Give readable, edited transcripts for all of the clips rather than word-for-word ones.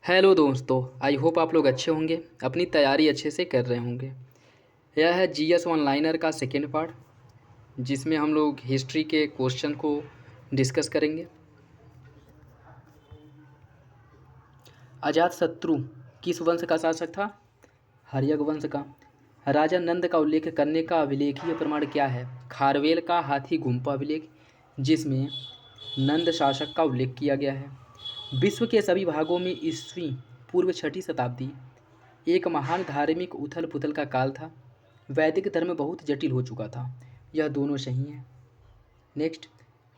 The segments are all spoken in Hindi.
हेलो दोस्तों, आई होप आप लोग अच्छे होंगे, अपनी तैयारी अच्छे से कर रहे होंगे। यह है जीएस ऑनलाइनर का सेकेंड पार्ट, जिसमें हम लोग हिस्ट्री के क्वेश्चन को डिस्कस करेंगे। अजातशत्रु किस वंश का शासक था? हर्यक वंश का। राजा नंद का उल्लेख करने का अभिलेखीय प्रमाण क्या है? खारवेल का हाथी गुम्फा अभिलेख, जिसमें नंद शासक का उल्लेख किया गया है। विश्व के सभी भागों में ईस्वी पूर्व 6वीं शताब्दी एक महान धार्मिक उथल पुथल का काल था। वैदिक धर्म बहुत जटिल हो चुका था। यह दोनों सही हैं। नेक्स्ट,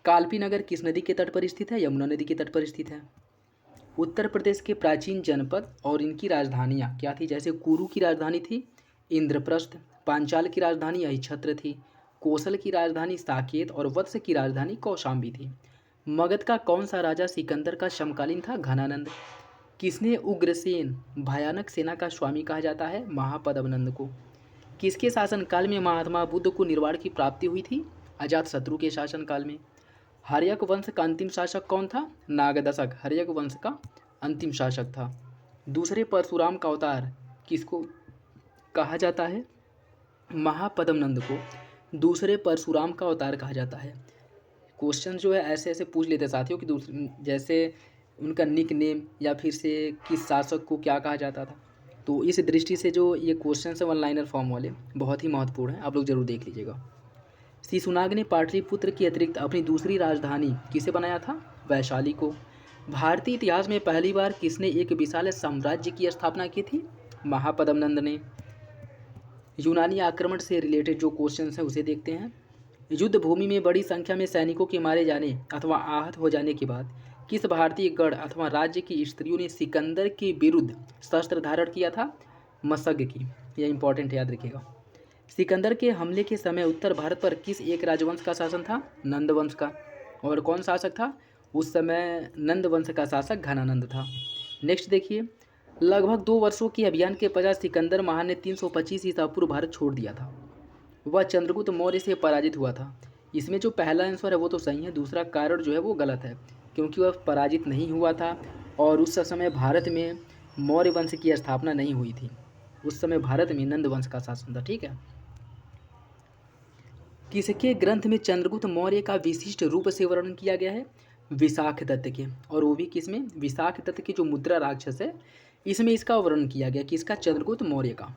कालपी नगर किस नदी के तट पर स्थित है? यमुना नदी के तट पर स्थित है। उत्तर प्रदेश के प्राचीन जनपद और इनकी राजधानियाँ क्या थी? जैसे कुरु की राजधानी थी इंद्रप्रस्थ, पांचाल की राजधानी अहिछत्र थी, कोसल की राजधानी साकेत और वत्स की राजधानी कौशाम्बी थी। मगध का कौन सा राजा सिकंदर का समकालीन था? घनानंद। किसने उग्रसेन भयानक सेना का स्वामी कहा जाता है? महापद्मनंद को। किसके शासनकाल में महात्मा बुद्ध को निर्वाण की प्राप्ति हुई थी? अजातशत्रु के शासनकाल में। हर्यक वंश का अंतिम शासक कौन था? नागदशक हर्यक वंश का अंतिम शासक था। दूसरे परशुराम का अवतार किसको कहा जाता है? महापद्मनंद को दूसरे परशुराम का अवतार कहा जाता है। क्वेश्चन जो है ऐसे ऐसे पूछ लेते साथियों कि दूसरे जैसे उनका निक नेम या फिर से किस शासक को क्या कहा जाता था। तो इस दृष्टि से जो ये क्वेश्चन है वन लाइनर फॉर्म वाले बहुत ही महत्वपूर्ण है, आप लोग जरूर देख लीजिएगा। शिशुनाग ने पाटलिपुत्र के अतिरिक्त अपनी दूसरी राजधानी किसे बनाया था? वैशाली को। भारतीय इतिहास में पहली बार किसने एक विशाल साम्राज्य की स्थापना की थी? महापद्मनंद ने। यूनानी आक्रमण से रिलेटेड जो क्वेश्चन हैं उसे देखते हैं। युद्ध भूमि में बड़ी संख्या में सैनिकों के मारे जाने अथवा आहत हो जाने के बाद किस भारतीय गढ़ अथवा राज्य की स्त्रियों ने सिकंदर के विरुद्ध शस्त्र धारण किया था? मसग की। यह इंपॉर्टेंट याद रखिएगा। सिकंदर के हमले के समय उत्तर भारत पर किस एक राजवंश का शासन था? नंद वंश का। और कौन शासक था उस समय? नंद वंश का शासक घनानंद था। नेक्स्ट देखिए, लगभग 2 वर्षों के अभियान के पश्चात सिकंदर महान ने 325 ईसा पूर्व भारत छोड़ दिया था। वह चंद्रगुप्त मौर्य से पराजित हुआ था। इसमें जो पहला आंसर है वो तो सही है, दूसरा कारण जो है वो गलत है, क्योंकि वह पराजित नहीं हुआ था और उस समय भारत में मौर्य वंश की स्थापना नहीं हुई थी। उस समय भारत में नंद वंश का शासन था। ठीक है। किसके ग्रंथ में चंद्रगुप्त मौर्य का विशिष्ट रूप से वर्णन किया गया है? विशाख दत्त के। और वो भी किसमें? विशाख दत्त की जो मुद्रा राक्षस है इसमें इसका वर्णन किया गया। किसका? चंद्रगुप्त मौर्य का।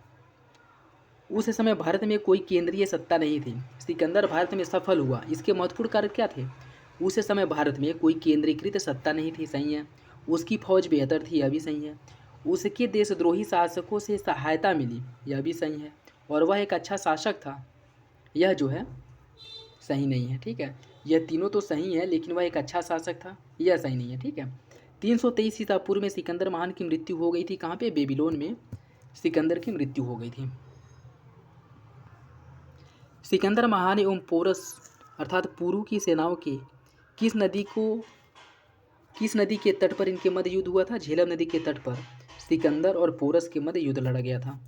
उस समय भारत में कोई केंद्रीय सत्ता नहीं थी। सिकंदर भारत में सफल हुआ, इसके महत्वपूर्ण कारण क्या थे? उस समय भारत में कोई केंद्रीकृत सत्ता नहीं थी, सही है। उसकी फौज बेहतर थी, यह भी सही है। उसके देशद्रोही शासकों से सहायता मिली, यह भी सही है। और वह एक अच्छा शासक था, यह जो है सही नहीं है। ठीक है, यह तीनों तो सही है लेकिन वह एक अच्छा शासक था, यह सही नहीं है। ठीक है। 323 ईसा पूर्व में सिकंदर महान की मृत्यु हो गई थी। कहाँ पे? बेबीलोन में सिकंदर की मृत्यु हो गई थी। सिकंदर महान एवं पोरस अर्थात पुरु की सेनाओं के किस नदी के तट पर इनके मध्य युद्ध हुआ था? झेलम नदी के तट पर सिकंदर और पोरस के मध्य युद्ध लड़ा गया था।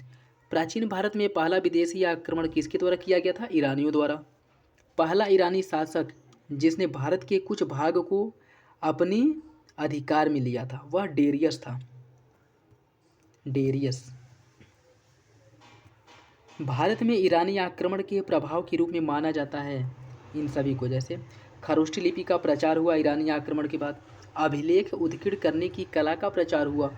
प्राचीन भारत में पहला विदेशी आक्रमण किसके द्वारा किया गया था? ईरानियों द्वारा। पहला ईरानी शासक जिसने भारत के कुछ भाग को अपने अधिकार में लिया था वह डेरियस था। डेरियस। भारत में ईरानी आक्रमण के प्रभाव के रूप में माना जाता है इन सभी को। जैसे खरोष्ठी लिपि का प्रचार हुआ ईरानी आक्रमण के बाद, अभिलेख उत्कीर्ण करने की कला का प्रचार हुआ,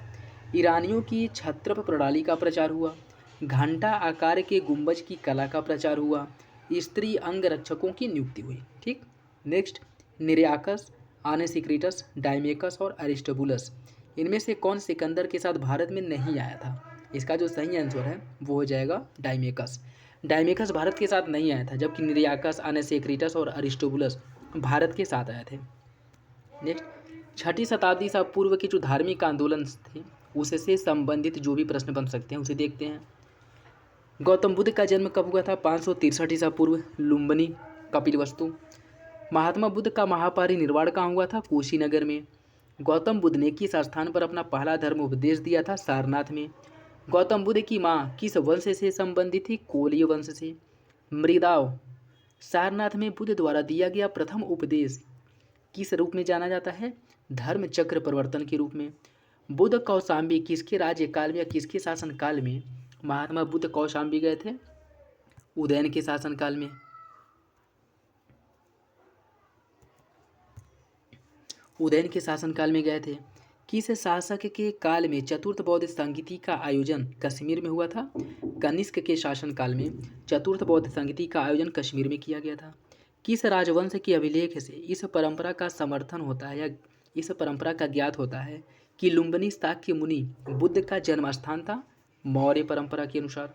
ईरानियों की छत्रप प्रणाली का प्रचार हुआ, घंटा आकार के गुंबज की कला का प्रचार हुआ, स्त्री अंग रक्षकों की नियुक्ति हुई। ठीक। नेक्स्ट, निरयाकस, आनेसिक्रिटस, डायमेकस और अरिस्टोबुलस इनमें से कौन सिकंदर के साथ भारत में नहीं आया था? इसका जो सही आंसर है वो हो जाएगा डायमेकस। डायमेकस भारत के साथ नहीं आया था, जबकि निरयाकस, आनेसेक्रिटस और अरिस्टोबुलस भारत के साथ आए थे। नेक्स्ट, 6वीं शताब्दी से पूर्व के जो धार्मिक आंदोलन थे उससे संबंधित जो भी प्रश्न बन सकते हैं उसे देखते हैं। गौतम बुद्ध का जन्म कब हुआ था? 563 ईसा पूर्व, लुम्बिनी, कपिलवस्तु। महात्मा बुद्ध का महापरिनिर्वाण कहाँ हुआ था? कुशीनगर में। गौतम बुद्ध ने किस स्थान पर अपना पहला धर्म उपदेश दिया था? सारनाथ में। गौतम बुद्ध की माँ किस वंश से संबंधित थी? कोलीय वंश से। मृदाव, सारनाथ में बुद्ध द्वारा दिया गया प्रथम उपदेश किस रूप में जाना जाता है? धर्म चक्र प्रवर्तन के रूप में। बुद्ध कौशाम्बी किसके राज्यकाल में या किसके शासनकाल में महात्मा बुद्ध कौशाम्बी गए थे? उदयन के शासनकाल में। उदयन के शासनकाल में गए थे। किस शासक के काल में चतुर्थ बौद्ध संगीति का आयोजन कश्मीर में हुआ था? कनिष्क के शासनकाल में चतुर्थ बौद्ध संगीति का आयोजन कश्मीर में किया गया था। किस राजवंश के अभिलेख से इस परंपरा का समर्थन होता है या इस परंपरा का ज्ञात होता है कि लुम्बिनी शाक्य मुनि बुद्ध का जन्म स्थान था? मौर्य परंपरा के अनुसार।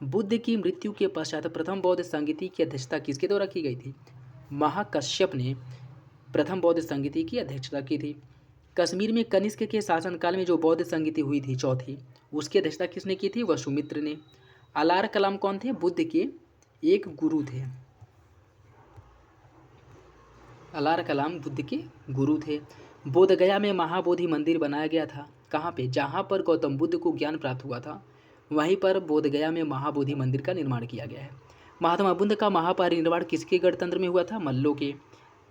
बुद्ध की मृत्यु के पश्चात प्रथम बौद्ध संगीति की अध्यक्षता किसके द्वारा की गई थी? महाकश्यप ने प्रथम बौद्ध संगीति की अध्यक्षता की थी। कश्मीर में कनिष्क के शासनकाल में जो बौद्ध संगीति हुई थी चौथी, उसकी अध्यक्षता किसने की थी? वसुमित्र ने। अलार कलाम कौन थे? बुद्ध के एक गुरु थे। अलार कलाम बुद्ध के गुरु थे। बोधगया में महाबोधि मंदिर बनाया गया था। कहाँ पे? जहाँ पर गौतम बुद्ध को ज्ञान प्राप्त हुआ था, वहीं पर बोधगया में महाबोधि मंदिर का निर्माण किया गया है। महात्मा बुद्ध का महापरिनिर्वाण किसके गणतंत्र में हुआ था? मल्लों के।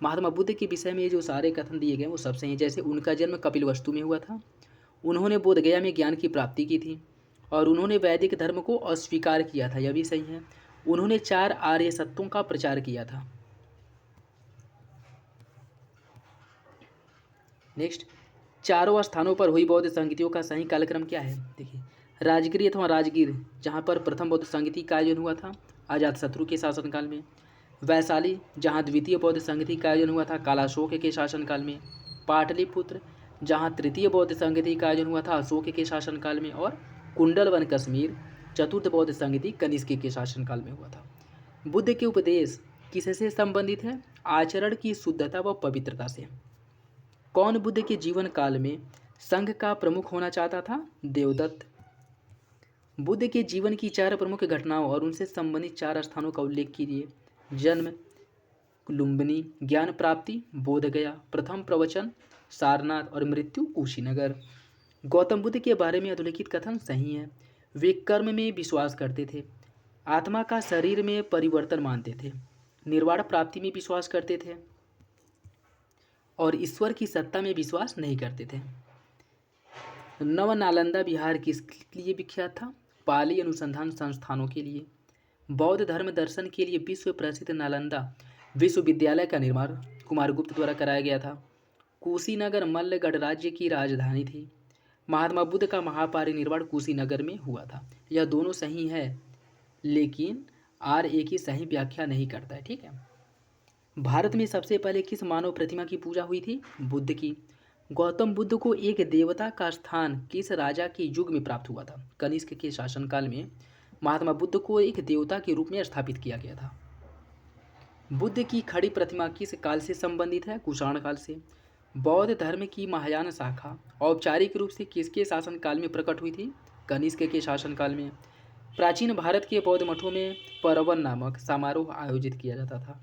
महात्मा बुद्ध के विषय में जो सारे कथन दिए गए वो सब सही हैं। जैसे उनका जन्म कपिलवस्तु में हुआ था, उन्होंने बोधगया में ज्ञान की प्राप्ति की थी और उन्होंने वैदिक धर्म को अस्वीकार किया था, यह भी सही है। उन्होंने 4 आर्य सत्यों का प्रचार किया था। नेक्स्ट, चारों स्थानों पर हुई बौद्ध संगीतियों का सही कालक्रम क्या है? देखिए, राजगिर अथवा राजगीर जहाँ पर प्रथम बौद्ध संगीति का आयोजन हुआ था अजातशत्रु के शासनकाल में। वैशाली जहाँ द्वितीय बौद्ध संगीति का आयोजन हुआ था कालाशोक के शासनकाल में। पाटलिपुत्र जहाँ तृतीय बौद्ध संगीति का आयोजन हुआ था अशोक के शासनकाल में। और कुंडलवन कश्मीर चतुर्थ बौद्ध संगीति कनिष्क के शासनकाल में हुआ था। बुद्ध के उपदेश किससे संबंधित है? आचरण की शुद्धता व पवित्रता से। कौन बुद्ध के जीवन काल में संघ का प्रमुख होना चाहता था? देवदत्त। बुद्ध के जीवन की 4 प्रमुख घटनाओं और उनसे संबंधित 4 स्थानों का उल्लेख कीजिए। जन्म लुम्बिनी, ज्ञान प्राप्ति बोधगया, प्रथम प्रवचन सारनाथ और मृत्यु कुशीनगर। गौतम बुद्ध के बारे में अधोलिखित कथन सही है। वे कर्म में विश्वास करते थे, आत्मा का शरीर में परिवर्तन मानते थे, निर्वाण प्राप्ति में विश्वास करते थे और ईश्वर की सत्ता में विश्वास नहीं करते थे। नव नालंदा बिहार किस लिए विख्यात था? पाली अनुसंधान संस्थानों के लिए। बौद्ध धर्म दर्शन के लिए विश्व प्रसिद्ध नालंदा विश्वविद्यालय का निर्माण कुमारगुप्त द्वारा कराया गया था। कुशीनगर मल्ल गणराज्य की राजधानी थी। महात्मा बुद्ध का महापरिनिर्वाण कुशीनगर में हुआ था। यह दोनों सही है, लेकिन आर एक ही सही व्याख्या नहीं करता है। ठीक है। भारत में सबसे पहले किस मानव प्रतिमा की पूजा हुई थी? बुद्ध की। गौतम बुद्ध को एक देवता का स्थान किस राजा के युग में प्राप्त हुआ था? कनिष्क के शासनकाल में महात्मा बुद्ध को एक देवता के रूप में स्थापित किया गया था। बुद्ध की खड़ी प्रतिमा किस काल से संबंधित है? कुषाण काल से। बौद्ध धर्म की महायान शाखा औपचारिक रूप से किसके शासनकाल में प्रकट हुई थी? कनिष्क के शासनकाल में। प्राचीन भारत के बौद्ध मठों में परवन नामक समारोह आयोजित किया जाता था,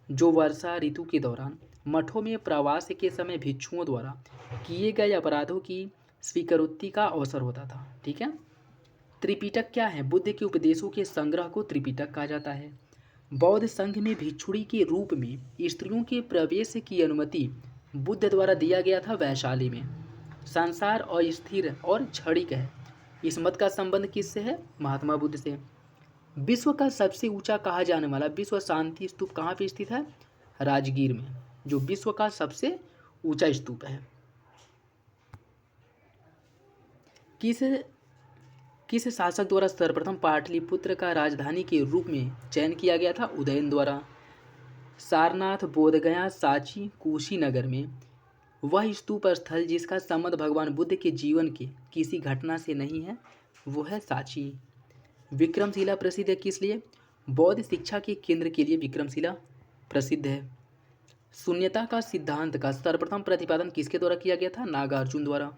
जो वर्षा ऋतु के दौरान मठों में प्रवास के समय भिक्षुओं द्वारा किए गए अपराधों की स्वीकारोक्ति का अवसर होता था। ठीक है। त्रिपिटक क्या है? बुद्ध के उपदेशों के संग्रह को त्रिपिटक कहा जाता है। बौद्ध संघ में भिक्षुणी के रूप में स्त्रियों के प्रवेश की अनुमति बुद्ध द्वारा दिया गया था वैशाली में। संसार अस्थिर और क्षणिक है, इस मत का संबंध किससे है? महात्मा बुद्ध से। विश्व का सबसे ऊंचा कहा जाने वाला विश्व शांति स्तूप कहाँ पे स्थित है? राजगीर में, जो विश्व का सबसे ऊंचा स्तूप है। किस शासक द्वारा सर्वप्रथम पाटलिपुत्र का राजधानी के रूप में चयन किया गया था? उदयन द्वारा। सारनाथ, बोधगया, सांची, कुशीनगर में वह स्तूप स्थल जिसका संबंध भगवान बुद्ध के जीवन के किसी घटना से नहीं है, वो है सांची। विक्रमशिला प्रसिद्ध है किस लिए? बौद्ध शिक्षा के केंद्र के लिए विक्रमशिला प्रसिद्ध है। शून्यता का सिद्धांत का सर्वप्रथम प्रतिपादन किसके द्वारा किया गया था? नागार्जुन द्वारा।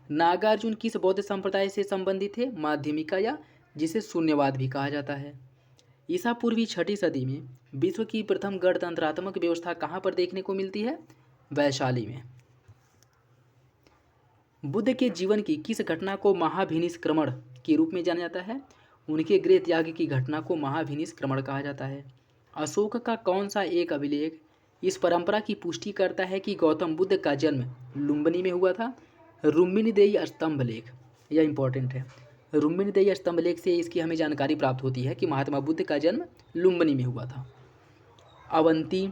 नागार्जुन किस बौद्ध संप्रदाय से संबंधित थे? माध्यमिका, या जिसे शून्यवाद भी कहा जाता है। ईसा पूर्वी 6वीं सदी में विश्व की प्रथम गणतंत्रात्मक व्यवस्था कहाँ पर देखने को मिलती है? वैशाली में। बुद्ध के जीवन की किस घटना को महाभिनिष्क्रमण के रूप में जाना जाता है? उनके गृह त्याग की घटना को महाभिनिष्क्रमण कहा जाता है। अशोक का कौन सा एक अभिलेख इस परंपरा की पुष्टि करता है कि गौतम बुद्ध का जन्म लुम्बिनी में हुआ था? रुक्मिणीदेयी स्तंभ लेख, यह इंपॉर्टेंट है। रुक्मिणीदेयी स्तंभ लेख से इसकी हमें जानकारी प्राप्त होती है कि महात्मा बुद्ध का जन्म लुम्बिनी में हुआ था। अवंती,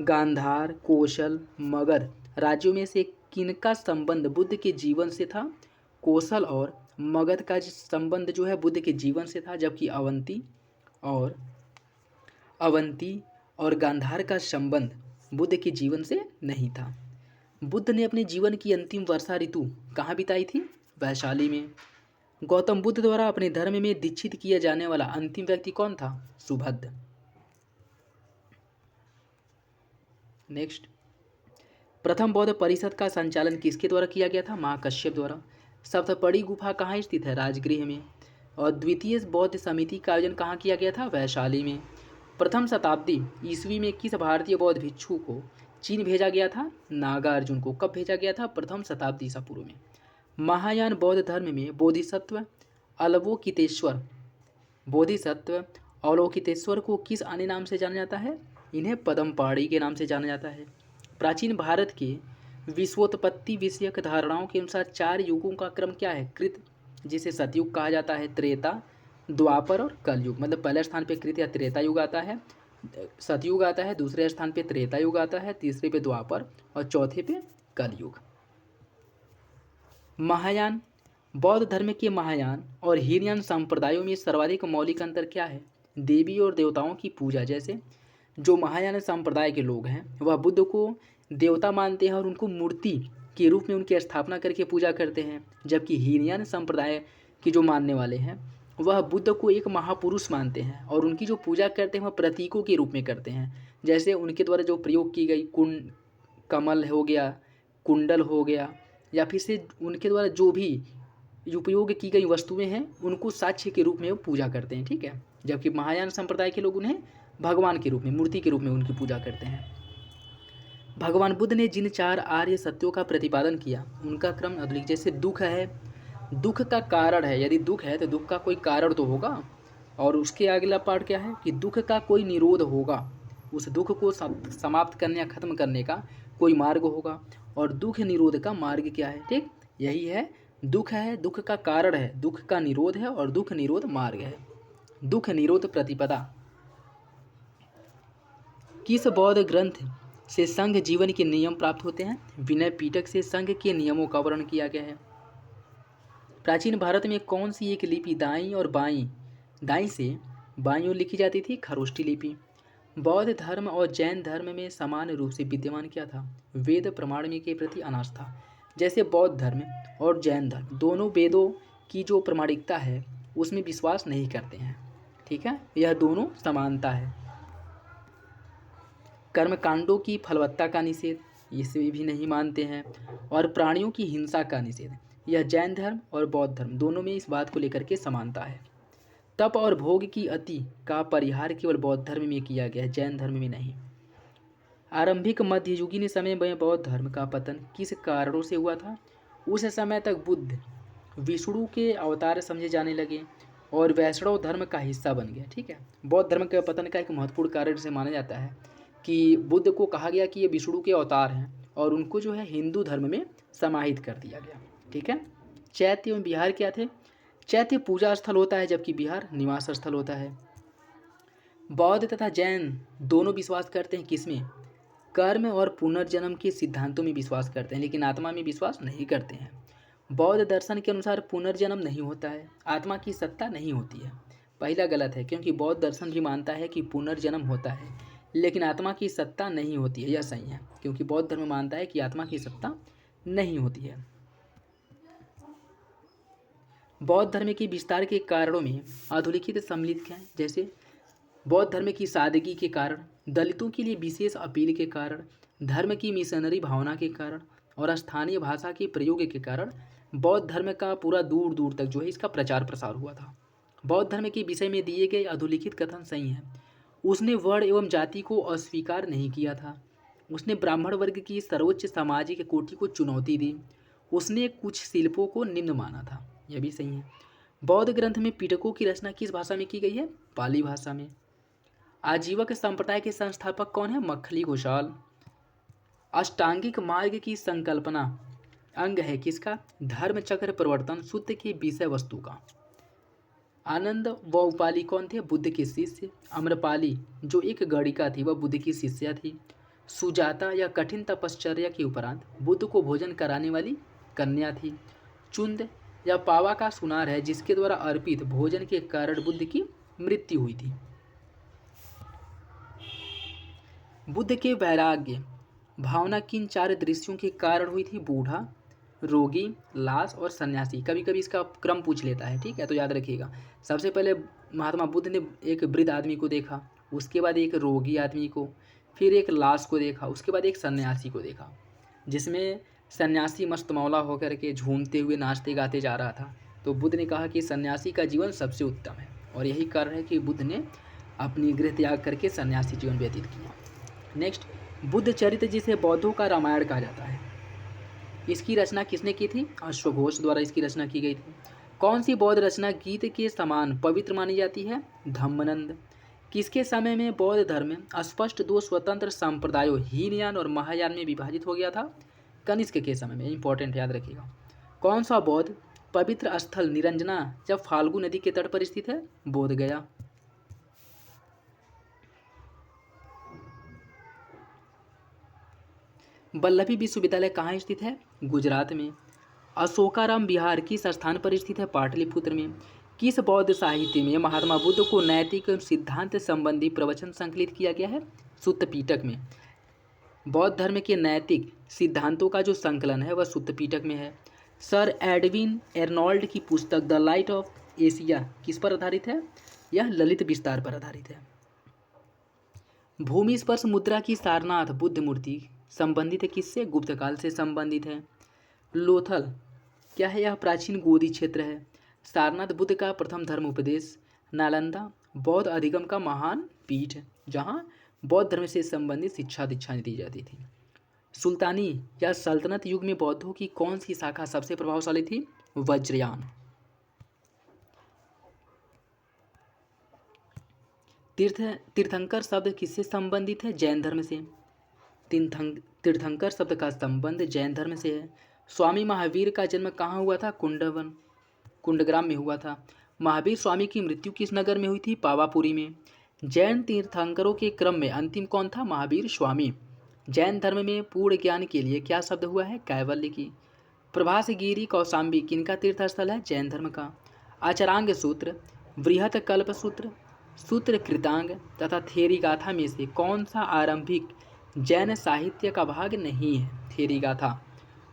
गांधार, कौशल, मगध राज्यों में से किनका संबंध बुद्ध के जीवन से था? कौशल और मगध का संबंध जो है बुद्ध के जीवन से था, जबकि अवंती और गांधार का संबंध बुद्ध के जीवन से नहीं था। बुद्ध ने अपने जीवन की अंतिम वर्षा ऋतु कहाँ बिताई थी? वैशाली में। गौतम बुद्ध द्वारा अपने धर्म में दीक्षित किया जाने वाला अंतिम व्यक्ति कौन था? सुभद्र। नेक्स्ट, प्रथम बौद्ध परिषद का संचालन किसके द्वारा किया गया था? महाकश्यप द्वारा। सप्तपदी गुफा कहाँ स्थित है? राजगृह में। और द्वितीय बौद्ध समिति का आयोजन कहाँ किया गया था? वैशाली में। प्रथम शताब्दी ईस्वी में किस भारतीय बौद्ध भिक्षु को चीन भेजा गया था? नागार्जुन को। कब भेजा गया था? प्रथम शताब्दी ईसा पूर्व में। महायान बौद्ध धर्म में बोधिसत्व अवलोकितेश्वर को किस अन्य नाम से जाना जाता है? इन्हें पद्मपाणि के नाम से जाना जाता है। प्राचीन भारत के विश्वोत्पत्ति विषयक धारणाओं के अनुसार 4 युगों का क्रम क्या है? कृत, जिसे सतयुग कहा जाता है, त्रेता, द्वापर और कलयुग। मतलब पहले स्थान पे कृत या त्रेता युग आता है, सतयुग आता है, दूसरे स्थान पे त्रेता युग आता है, तीसरे पे द्वापर और चौथे पे कलयुग। महायान बौद्ध धर्म के महायान और हीनयान संप्रदायों में सर्वाधिक मौलिक अंतर क्या है? देवी और देवताओं की पूजा। जैसे जो महायान संप्रदाय के लोग हैं वह बुद्ध को देवता मानते हैं और उनको मूर्ति के रूप में उनकी स्थापना करके पूजा करते हैं, जबकि हीनयान संप्रदाय के जो मानने वाले हैं वह बुद्ध को एक महापुरुष मानते हैं और उनकी जो पूजा करते हैं वह प्रतीकों के रूप में करते हैं। जैसे उनके द्वारा जो प्रयोग की गई कमल हो गया, कुंडल हो गया, या फिर से उनके द्वारा जो भी उपयोग की गई वस्तुएं हैं उनको साक्ष्य के रूप में वो पूजा करते हैं। ठीक है, जबकि महायान संप्रदाय के लोग उन्हें भगवान के रूप में, मूर्ति के रूप में उनकी पूजा करते हैं। भगवान बुद्ध ने जिन 4 आर्य सत्यों का प्रतिपादन किया उनका क्रम अधोलिखित। जैसे दुख है, दुख का कारण है, यदि दुख है तो दुख का कोई कारण तो होगा, और उसके अगला पार्ट क्या है कि दुख का कोई निरोध होगा, उस दुख को समाप्त करने या खत्म करने का कोई मार्ग होगा, और दुख निरोध का मार्ग क्या है? ठीक, यही है। दुख है, दुख का कारण है, दुख का निरोध है और दुख निरोध मार्ग है। दुख निरोध प्रतिपदा। किस बौद्ध ग्रंथ से संघ जीवन के नियम प्राप्त होते हैं? विनय पिटक से संघ के नियमों का वर्णन किया गया है। प्राचीन भारत में कौन सी एक लिपि दाईं से बाईं ओर लिखी जाती थी? खरोष्ठी लिपि। बौद्ध धर्म और जैन धर्म में समान रूप से विद्यमान क्या था? वेद प्रमाण में के प्रति अनास्था। जैसे बौद्ध धर्म और जैन धर्म दोनों वेदों की जो प्रमाणिकता है उसमें विश्वास नहीं करते हैं। ठीक है, यह दोनों समानता है। कर्मकांडों की फलवत्ता का निषेध, इसे भी नहीं मानते हैं। और प्राणियों की हिंसा का निषेध, यह जैन धर्म और बौद्ध धर्म दोनों में इस बात को लेकर के समानता है। तप और भोग की अति का परिहार केवल बौद्ध धर्म में किया गया है, जैन धर्म में नहीं। आरंभिक मध्ययुगीन समय में बौद्ध धर्म का पतन किस कारणों से हुआ था? उस समय तक बुद्ध विष्णु के अवतार समझे जाने लगे और वैष्णव धर्म का हिस्सा बन गया। ठीक है, बौद्ध धर्म के पतन का एक महत्वपूर्ण कारण से माना जाता है कि बुद्ध को कहा गया कि ये विष्णु के अवतार हैं और उनको जो है हिंदू धर्म में समाहित कर दिया गया। ठीक है, चैत्य एवं विहार क्या थे? चैत्य पूजा स्थल होता है जबकि विहार निवास स्थल होता है। बौद्ध तथा जैन दोनों विश्वास करते हैं किसमें? कर्म और पुनर्जन्म के सिद्धांतों में विश्वास करते हैं, लेकिन आत्मा में विश्वास नहीं करते हैं। बौद्ध दर्शन के अनुसार पुनर्जन्म नहीं होता है, आत्मा की सत्ता नहीं होती है। पहला गलत है, क्योंकि बौद्ध दर्शन भी मानता है कि पुनर्जन्म होता है लेकिन आत्मा की सत्ता नहीं होती है। यह सही है, क्योंकि बौद्ध धर्म मानता है कि आत्मा की सत्ता नहीं होती है। बौद्ध धर्म के विस्तार के कारणों में अधोलिखित सम्मिलित हैं। जैसे बौद्ध धर्म की सादगी के कारण, दलितों के लिए विशेष अपील के कारण, धर्म की मिशनरी भावना के कारण और स्थानीय भाषा के प्रयोग के कारण बौद्ध धर्म का पूरा दूर दूर तक जो है इसका प्रचार प्रसार हुआ था। बौद्ध धर्म के विषय में दिए गए अधोलिखित कथन सही हैं। उसने वर्ण एवं जाति को अस्वीकार नहीं किया था। उसने ब्राह्मण वर्ग की सर्वोच्च सामाजिक कोटि को चुनौती दी। उसने कुछ शिल्पों को निम्न माना था, यह भी सही है। बौद्ध ग्रंथ में पिटकों की रचना किस भाषा में की गई है? पाली भाषा में। आजीवक संप्रदाय के संस्थापक कौन है? मक्खली घोषाल। अष्टांगिक मार्ग की संकल्पना अंग है किसका? धर्म चक्र प्रवर्तन सूत्र की विषय वस्तु का। आनंद व उपाली कौन थे? बुद्ध के शिष्य। अम्रपाली जो एक गणिका थी वह बुद्ध की शिष्या थी। सुजाता या कठिन तपश्चर्या के उपरांत बुद्ध को भोजन कराने वाली कन्या थी। चुंद या पावा का सुनार है जिसके द्वारा अर्पित भोजन के कारण बुद्ध की मृत्यु हुई थी। बुद्ध के वैराग्य भावना किन 4 दृश्यों के कारण हुई थी? बूढ़ा, रोगी, लाश और सन्यासी। कभी कभी इसका क्रम पूछ लेता है, ठीक है, तो याद रखिएगा। सबसे पहले महात्मा बुद्ध ने एक वृद्ध आदमी को देखा, उसके बाद एक रोगी आदमी को, फिर एक लाश को देखा, उसके बाद एक सन्यासी को देखा, जिसमें सन्यासी मस्त मौला होकर के झूमते हुए नाचते गाते जा रहा था। तो बुद्ध ने कहा कि सन्यासी का जीवन सबसे उत्तम है, और यही कारण है कि बुद्ध ने अपनी गृह त्याग करके सन्यासी जीवन व्यतीत किया। नेक्स्ट, बुद्ध चरित्र जिसे बौद्धों का रामायण कहा जाता है, इसकी रचना किसने की थी? अश्वघोष द्वारा इसकी रचना की गई थी। कौन सी बौद्ध रचना गीत के समान पवित्र मानी जाती है? धम्मनंद। किसके समय में बौद्ध धर्म स्पष्ट 2 स्वतंत्र संप्रदायों हीनयान और महायान में विभाजित हो गया था? कनिष्क के समय में। इंपॉर्टेंट, याद रखिएगा। कौन सा बौद्ध पवित्र स्थल निरंजना जब फाल्गु नदी के तट पर स्थित है? बोध गया। वल्लभी विश्वविद्यालय कहाँ स्थित है? गुजरात में। अशोकाराम विहार किस स्थान पर स्थित है? पाटलिपुत्र में। किस बौद्ध साहित्य में महात्मा बुद्ध को नैतिक सिद्धांत संबंधी प्रवचन संकलित किया गया है? सुत्त पिटक में। बौद्ध धर्म के नैतिक सिद्धांतों का जो संकलन है वह सुत्त पिटक में है। सर एडविन एर्नोल्ड की पुस्तक द लाइट ऑफ एशिया किस पर आधारित है? यह ललित विस्तार पर आधारित है। भूमि स्पर्श मुद्रा की सारनाथ बुद्ध मूर्ति संबंधित है किससे? गुप्त काल से संबंधित है। लोथल क्या है? यह प्राचीन गोदी क्षेत्र है। सारनाथ बुद्ध का प्रथम धर्म उपदेश। नालंदा बौद्ध अधिगम का महान पीठ जहाँ बौद्ध धर्म से संबंधित शिक्षा दीक्षा दी जाती थी। सुल्तानी या सल्तनत युग में बौद्धों की कौन सी शाखा सबसे प्रभावशाली थी? वज्रयान। तीर्थंकर शब्द किससे संबंधित है? जैन धर्म से। तीर्थंकर शब्द का संबंध जैन धर्म से है। स्वामी महावीर का जन्म कहाँ हुआ था? कुंडग्राम में हुआ था। महावीर स्वामी की मृत्यु किस नगर में हुई थी? पावापुरी में। जैन तीर्थंकरों के क्रम में अंतिम कौन था? महावीर स्वामी। जैन धर्म में पूर्ण ज्ञान के लिए क्या शब्द हुआ है? कैवल्य की। प्रभासगिरी कौशाम्बी किनका तीर्थस्थल है? जैन धर्म का। आचरांग सूत्र, बृहत कल्प सूत्र, सूत्र कृतांग तथा थेरी गाथा में से कौन सा आरंभिक जैन साहित्य का भाग नहीं है? थेरी गाथा।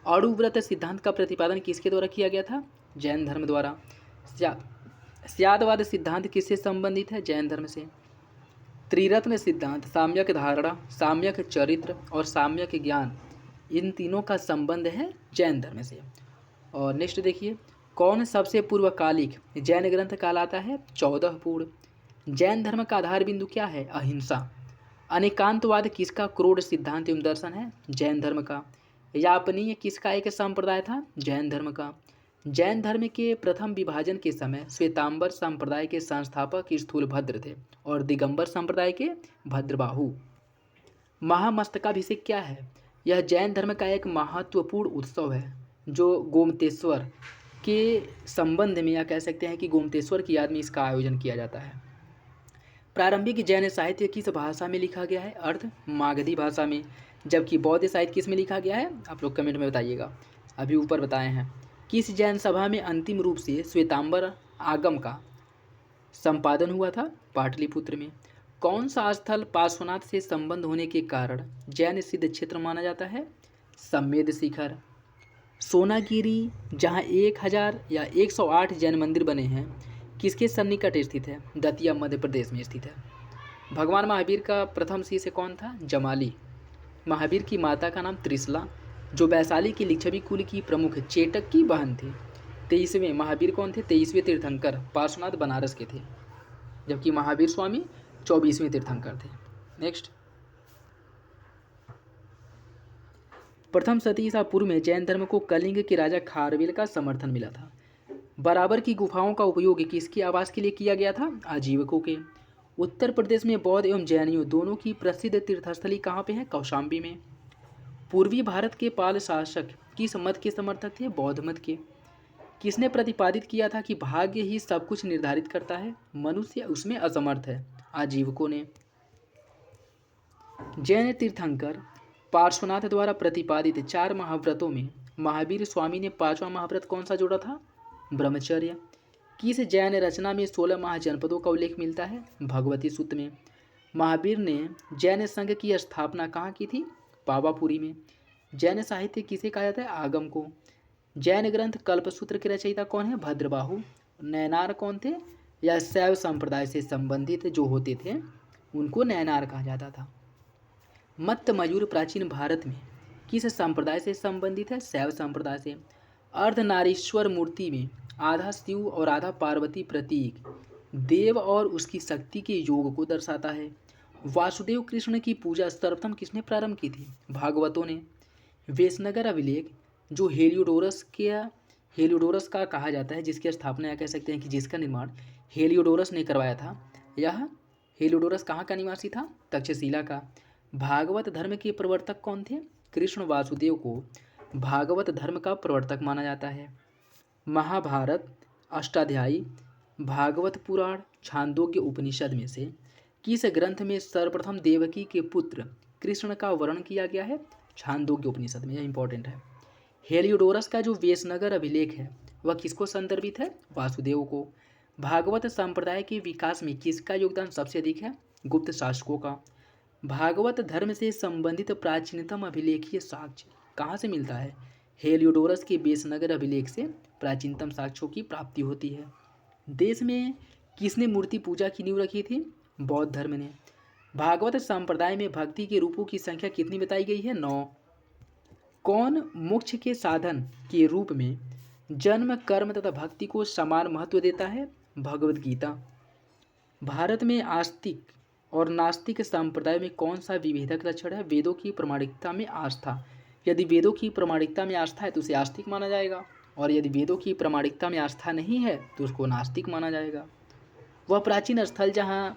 अणुव्रत सिद्धांत का प्रतिपादन किसके द्वारा किया गया था? जैन धर्म द्वारा। स्यादवाद सिद्धांत किससे संबंधित है? जैन धर्म से। त्रिरत्न सिद्धांत साम्यक धारणा, साम्यक चरित्र और साम्यक ज्ञान, इन तीनों का संबंध है जैन धर्म से। और नेक्स्ट देखिए, कौन सबसे पूर्वकालिक जैन ग्रंथ कहलाता है? 14 पूर्ण। जैन धर्म का आधार बिंदु क्या है? अहिंसा। अनेकांतवाद किसका क्रोध सिद्धांत एवं दर्शन है? जैन धर्म का। यापनीय किसका एक संप्रदाय था? जैन धर्म का। जैन धर्म के प्रथम विभाजन के समय श्वेतांबर संप्रदाय के संस्थापक स्थूलभद्र थे और दिगंबर संप्रदाय के भद्रबाहु। महामस्तकाभिषेक क्या है? यह जैन धर्म का एक महत्वपूर्ण उत्सव है जो गोमतेश्वर के संबंध में, या कह सकते हैं कि गोमतेश्वर की याद में इसका आयोजन किया जाता है। प्रारंभिक जैन साहित्य किस भाषा में लिखा गया है? अर्ध मागधी भाषा में। जबकि बौद्ध साहित्य किस में लिखा गया है? आप लोग कमेंट में बताइएगा, अभी ऊपर बताए हैं। किस जैन सभा में अंतिम रूप से श्वेतांबर आगम का संपादन हुआ था? पाटलिपुत्र में। कौन सा स्थल पार्श्वनाथ से संबंध होने के कारण जैन सिद्ध क्षेत्र माना जाता है? सम्मेद शिखर। सोनागिरी जहाँ 1000 या 108 जैन मंदिर बने हैं, किसके सन्निकट स्थित है? दतिया मध्य प्रदेश में स्थित है। भगवान महावीर का प्रथम शिष्य कौन था? जमाली। महावीर की माता का नाम त्रिशला, जो वैशाली की लिच्छवी कुल की प्रमुख चेटक की बहन थी। 23वें महावीर कौन थे? 23वें तीर्थंकर पार्श्वनाथ बनारस के थे, जबकि महावीर स्वामी 24वें तीर्थंकर थे। नेक्स्ट, प्रथम शती ईसा पूर्व में जैन धर्म को कलिंग के राजा खारवेल का समर्थन मिला था। बराबर की गुफाओं का उपयोग किसके आवास के लिए किया गया था? आजीवकों के। उत्तर प्रदेश में बौद्ध एवं जैनियों दोनों की प्रसिद्ध तीर्थस्थली कहाँ पे है? कौशाम्बी में। पूर्वी भारत के पाल शासक किस मत के समर्थक थे? बौद्ध मत के। किसने प्रतिपादित किया था कि भाग्य ही सब कुछ निर्धारित करता है, मनुष्य उसमें असमर्थ है? आजीवकों ने। जैन तीर्थंकर पार्श्वनाथ द्वारा प्रतिपादित 4 महाव्रतों में महावीर स्वामी ने 5वां महाव्रत कौन सा जोड़ा था? ब्रह्मचर्य। किस जैन रचना में 16 महाजनपदों का उल्लेख मिलता है? भगवती सूत्र में। महावीर ने जैन संघ की स्थापना कहाँ की थी? पावापुरी में। जैन साहित्य किसे कहा जाता है? आगम को। जैन ग्रंथ कल्पसूत्र के रचयिता कौन है? भद्रबाहु। नैनार कौन थे? या शैव संप्रदाय से संबंधित जो होते थे उनको नैनार कहा जाता था। मत्त मयूर प्राचीन भारत में किस संप्रदाय से संबंधित है? शैव संप्रदाय से। अर्धनारीश्वर मूर्ति में आधा शिव और आधा पार्वती प्रतीक देव और उसकी शक्ति के योग को दर्शाता है। वासुदेव कृष्ण की पूजा सर्वप्रथम किसने प्रारंभ की थी? भागवतों ने। वेशनगर अभिलेख जो हेलियोडोरस का कहा जाता है, जिसकी स्थापना या कह सकते हैं कि जिसका निर्माण हेलियोडोरस ने करवाया था, यह हेलियोडोरस कहाँ का निवासी था? तक्षशिला का। भागवत धर्म के प्रवर्तक कौन थे? कृष्ण वासुदेव को भागवत धर्म का प्रवर्तक माना जाता है। महाभारत अष्टाध्यायी, भागवत पुराण, छांदोग्य उपनिषद में से किस ग्रंथ में सर्वप्रथम देवकी के पुत्र कृष्ण का वर्णन किया गया है? छांदोग्य उपनिषद में। यह इंपॉर्टेंट है। हेलियोडोरस का जो वेशनगर अभिलेख है वह किसको संदर्भित है? वासुदेव को। भागवत संप्रदाय के विकास में किसका योगदान सबसे अधिक है? गुप्त शासकों का। भागवत धर्म से संबंधित प्राचीनतम अभिलेखीय साक्ष्य कहाँ से मिलता है? हेलियोडोरस के वेशनगर अभिलेख से प्राचीनतम साक्ष्यों की प्राप्ति होती है। देश में किसने मूर्ति पूजा की नींव रखी थी? बौद्ध धर्म ने। भागवत संप्रदाय में भक्ति के रूपों की संख्या कितनी बताई गई है? 9। कौन मोक्ष के साधन के रूप में जन्म, कर्म तथा भक्ति को समान महत्व देता है? भगवद गीता। भारत में आस्तिक और नास्तिक संप्रदाय में कौन सा विभेदक लक्षण है? वेदों की प्रामाणिकता में आस्था। यदि वेदों की प्रामाणिकता में आस्था है तो उसे आस्तिक माना जाएगा, और यदि वेदों की प्रामाणिकता में आस्था नहीं है तो उसको नास्तिक माना जाएगा। वह प्राचीन स्थल जहाँ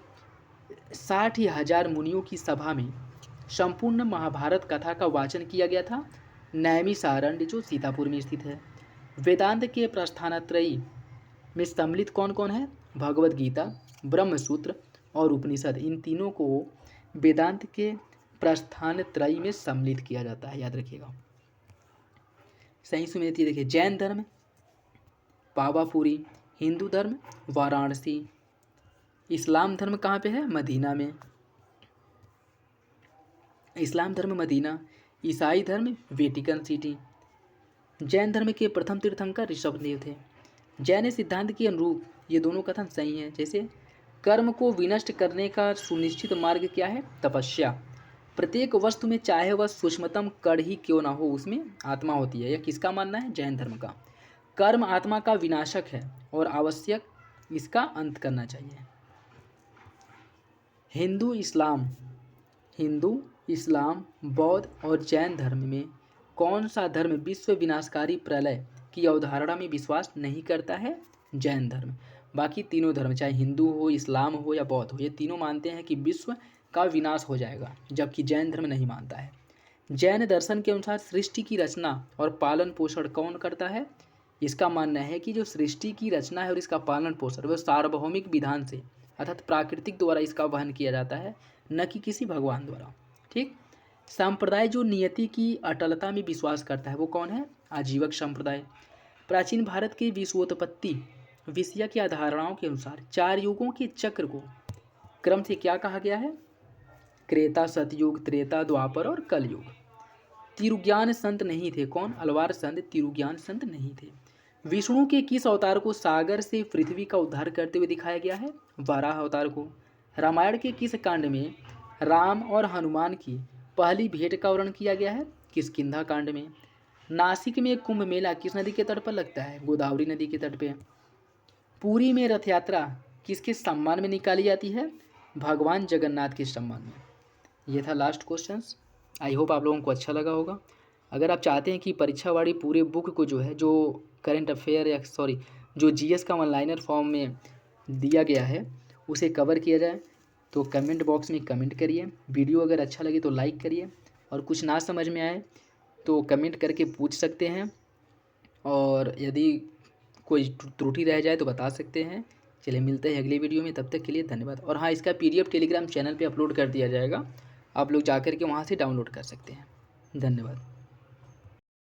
60,000 मुनियों की सभा में संपूर्ण महाभारत कथा का वाचन किया गया था, नैमिषारण्य जो सीतापुर में स्थित है। वेदांत के प्रस्थानत्रयी में सम्मिलित कौन कौन है? भगवद गीता, ब्रह्मसूत्र और उपनिषद। इन तीनों को वेदांत के प्रस्थानत्रयी में सम्मिलित किया जाता है, याद रखिएगा। सही सुमेलित देखिए, जैन धर्म पावापुरी, हिंदू धर्म वाराणसी, इस्लाम धर्म कहाँ पे है? मदीना में। इस्लाम धर्म मदीना, ईसाई धर्म वेटिकन सिटी। जैन धर्म के प्रथम तीर्थंकर ऋषभदेव थे। जैन सिद्धांत के अनुरूप ये दोनों कथन सही हैं। जैसे कर्म को विनष्ट करने का सुनिश्चित मार्ग क्या है? तपस्या। प्रत्येक वस्तु में चाहे वह सूक्ष्मतम कण ही क्यों ना हो उसमें आत्मा होती है। यह किसका मानना है? जैन धर्म का। कर्म आत्मा का विनाशक है और आवश्यक इसका अंत करना चाहिए। हिंदू इस्लाम बौद्ध और जैन धर्म में कौन सा धर्म विश्व विनाशकारी प्रलय की अवधारणा में विश्वास नहीं करता है? जैन धर्म। बाकी तीनों धर्म चाहे हिंदू हो, इस्लाम हो या बौद्ध हो, ये तीनों मानते हैं कि विश्व का विनाश हो जाएगा, जबकि जैन धर्म नहीं मानता है। जैन दर्शन के अनुसार सृष्टि की रचना और पालन पोषण कौन करता है? इसका मानना है कि जो सृष्टि की रचना है और इसका पालन पोषण वह सार्वभौमिक विधान से अर्थात प्राकृतिक द्वारा इसका वहन किया जाता है, न कि किसी भगवान द्वारा। ठीक। संप्रदाय जो नियति की अटलता में विश्वास करता है वो कौन है? आजीवक संप्रदाय। प्राचीन भारत की विश्वोत्पत्ति विषय की अवधारणाओं के अनुसार 4 युगों के चक्र को क्रम से क्या कहा गया है? त्रेता, सतयुग, त्रेता, द्वापर और कलयुग। तिरुज्ञान संत नहीं थे। कौन? अलवार संत तिरुज्ञान संत नहीं थे। विष्णु के किस अवतार को सागर से पृथ्वी का उद्धार करते हुए दिखाया गया है? वाराह अवतार को। रामायण के किस कांड में राम और हनुमान की पहली भेंट का वर्णन किया गया है? किष्किंधा कांड में। नासिक में कुंभ मेला किस नदी के तट पर लगता है? गोदावरी नदी के तट पे। पुरी में रथ यात्रा किसके सम्मान में निकाली जाती है? भगवान जगन्नाथ के सम्मान में। ये था लास्ट क्वेश्चंस। आई होप आप लोगों को अच्छा लगा होगा। अगर आप चाहते हैं कि परीक्षा वाली पूरे बुक को जो करंट अफेयर या जो जीएस का ऑनलाइनर फॉर्म में दिया गया है उसे कवर किया जाए तो कमेंट बॉक्स में कमेंट करिए। वीडियो अगर अच्छा लगे तो लाइक करिए, और कुछ ना समझ में आए तो कमेंट करके पूछ सकते हैं, और यदि कोई त्रुटि रह जाए तो बता सकते हैं। चलिए मिलते हैं अगली वीडियो में, तब तक के लिए धन्यवाद। और हाँ, इसका PDF टेलीग्राम चैनल पे अपलोड कर दिया जाएगा, आप लोग जा कर के वहाँ से डाउनलोड कर सकते हैं। धन्यवाद।